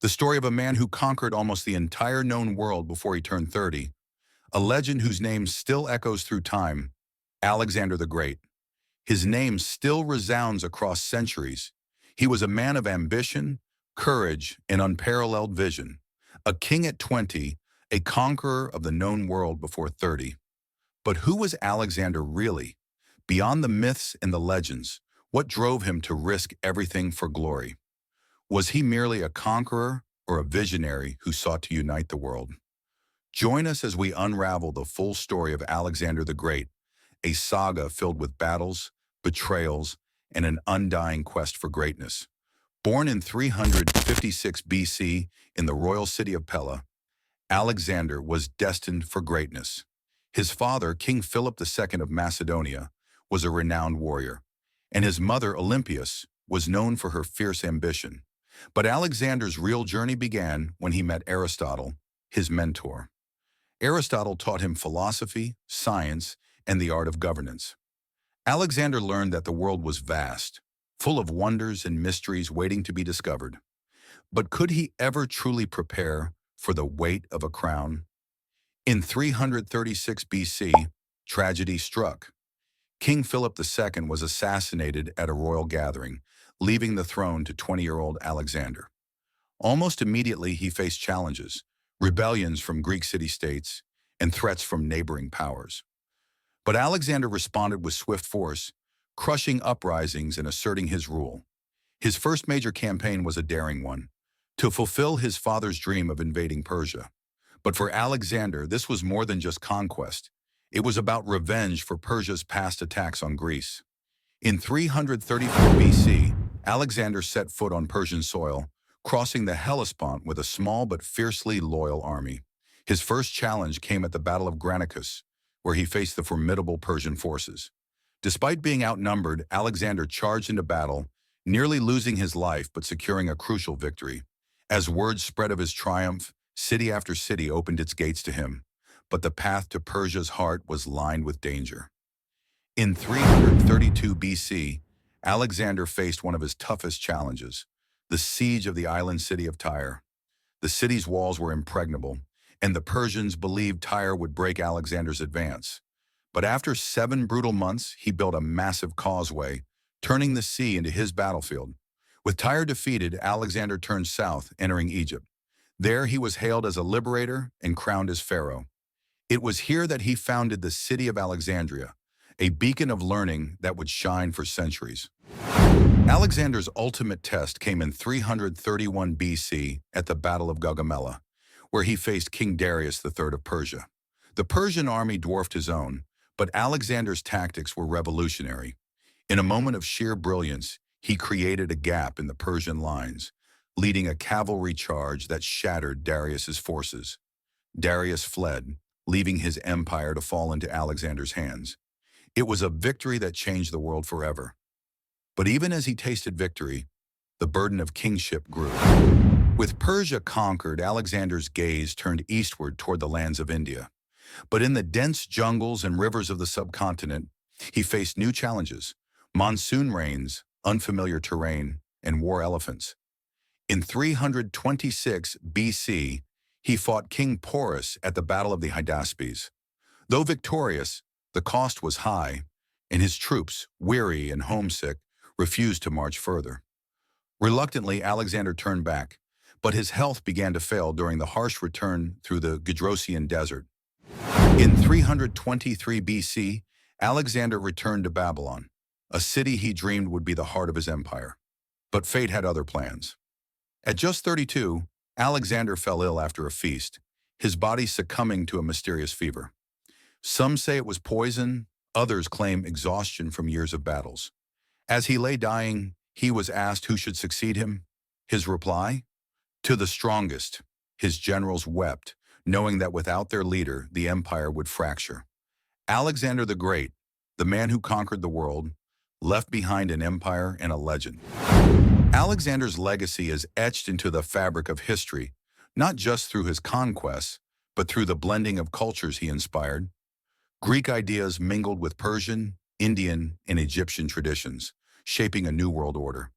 The story of a man who conquered almost the entire known world before he turned 30, a legend whose name still echoes through time, Alexander the Great. His name still resounds across centuries. He was a man of ambition, courage, and unparalleled vision. A king at 20, a conqueror of the known world before 30. But who was Alexander really? Beyond the myths and the legends, what drove him to risk everything for glory? Was he merely a conqueror or a visionary who sought to unite the world? Join us as we unravel the full story of Alexander the Great, a saga filled with battles, betrayals, and an undying quest for greatness. Born in 356 BC in the royal city of Pella, Alexander was destined for greatness. His father, King Philip II of Macedonia, was a renowned warrior, and his mother, Olympias, was known for her fierce ambition. But Alexander's real journey began when he met Aristotle, his mentor. Aristotle taught him philosophy, science, and the art of governance. Alexander learned that the world was vast, full of wonders and mysteries waiting to be discovered. But could he ever truly prepare for the weight of a crown? In 336 BC, tragedy struck. King Philip II was assassinated at a royal gathering, leaving the throne to 20-year-old Alexander. Almost immediately, he faced challenges, rebellions from Greek city-states, and threats from neighboring powers. But Alexander responded with swift force, crushing uprisings and asserting his rule. His first major campaign was a daring one, to fulfill his father's dream of invading Persia. But for Alexander, this was more than just conquest. It was about revenge for Persia's past attacks on Greece. In 334 BC, Alexander set foot on Persian soil, crossing the Hellespont with a small but fiercely loyal army. His first challenge came at the Battle of Granicus, where he faced the formidable Persian forces. Despite being outnumbered, Alexander charged into battle, nearly losing his life but securing a crucial victory. As word spread of his triumph, city after city opened its gates to him, but the path to Persia's heart was lined with danger. In 332 BC, Alexander faced one of his toughest challenges, the siege of the island city of Tyre. The city's walls were impregnable, and the Persians believed Tyre would break Alexander's advance. But after 7 brutal months, he built a massive causeway, turning the sea into his battlefield. With Tyre defeated, Alexander turned south, entering Egypt. There he was hailed as a liberator and crowned as pharaoh. It was here that he founded the city of Alexandria, a beacon of learning that would shine for centuries. Alexander's ultimate test came in 331 BC at the Battle of Gaugamela, where he faced King Darius III of Persia. The Persian army dwarfed his own, but Alexander's tactics were revolutionary. In a moment of sheer brilliance, he created a gap in the Persian lines, leading a cavalry charge that shattered Darius's forces. Darius fled, leaving his empire to fall into Alexander's hands. It was a victory that changed the world forever. But even as he tasted victory, the burden of kingship grew. With Persia conquered, Alexander's gaze turned eastward toward the lands of India. But in the dense jungles and rivers of the subcontinent, he faced new challenges: monsoon rains, unfamiliar terrain, and war elephants. In 326 BC, he fought King Porus at the Battle of the Hydaspes. Though victorious, the cost was high, and his troops, weary and homesick, refused to march further. Reluctantly, Alexander turned back, but his health began to fail during the harsh return through the Gedrosian desert. In 323 BC, Alexander returned to Babylon, a city he dreamed would be the heart of his empire. But fate had other plans. At just 32, Alexander fell ill after a feast, his body succumbing to a mysterious fever. Some say it was poison, others claim exhaustion from years of battles. As he lay dying, he was asked who should succeed him. His reply? To the strongest. His generals wept, knowing that without their leader, the empire would fracture. Alexander the Great, the man who conquered the world, left behind an empire and a legend. Alexander's legacy is etched into the fabric of history, not just through his conquests, but through the blending of cultures he inspired. Greek ideas mingled with Persian, Indian, and Egyptian traditions, shaping a new world order.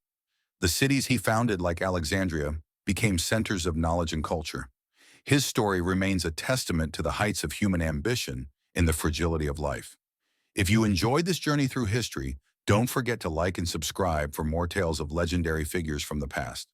The cities he founded, like Alexandria, became centers of knowledge and culture. His story remains a testament to the heights of human ambition and the fragility of life. If you enjoyed this journey through history, don't forget to like and subscribe for more tales of legendary figures from the past.